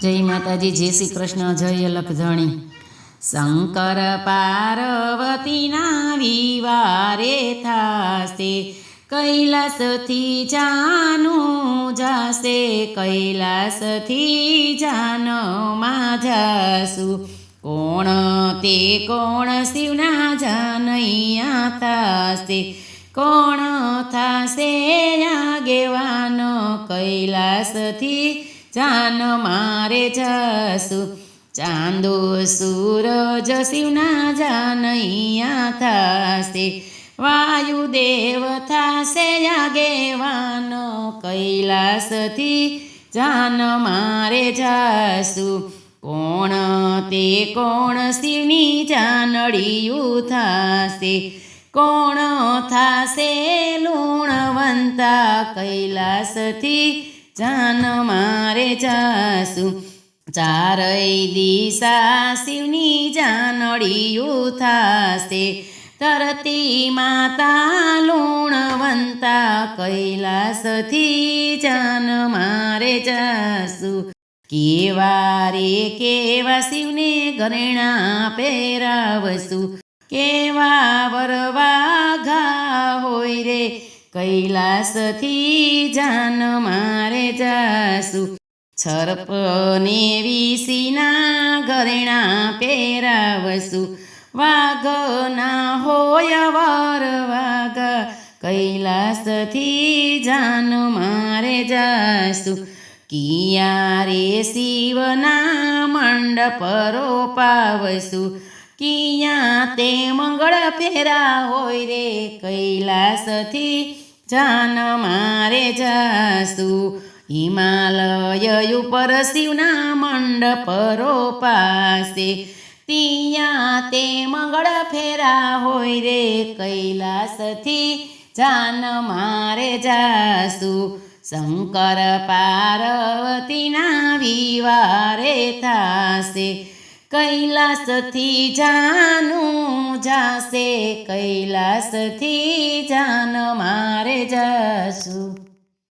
જય માતાજી, જય શ્રી કૃષ્ણ, જય લખધણી। શંકર પાર્વતીના વિવારે થાશે, કૈલાસથી જાનું જાશે, કૈલાસથી જાનમાં જાશું। કોણ તે કોણ શિવના જાનૈયા થાશે, કોણ થાશે આગેવાન, કૈલાસથી જાન મારે જાશું। ચાંદો સૂરજ શિવના જાનૈયા થાશે, વાયુદેવ થાશે આગેવાન, કૈલાસથી જાન મારે જાશું। કોણ તે કોણ શિવની જાનડિયું થાશે, કોણ થાશે લુણવંતા, કૈલાસથી જાન મારે જાશું। ચારય દિશા શિવની જાનડિયું થાશે, ધરતી માતા લુણવંતા, કૈલાસથી જાન મારે જાશું। કેવા રે કેવા શિવને ઘરેણા પહેરાવશું, કેવા વરવાઘા હોય રે, કૈલાસથી જાન મારે જાશું। સર્પને વિષીના ઘરેણા પહેરાવશું, વાઘના હોય વરવાઘા, કૈલાસથી જાન મારે જાશું। કિયા રે શિવના મંડપ રોપાવશું, કિયા તે મંગળ ફેરા હોય રે, કૈલાસથી જાન મારે જાશું। હિમાલય ઉપર શિવના મંડપ રોપાશે, ત્યાં તે મંગળ ફેરા હોય રે, કૈલાસથી જાન મારે જાશું। શંકર પાર્વતીના વિવારે થાશે, કૈલાસથી જાનું જાશે, કૈલાસથી જાન મારે જાશું।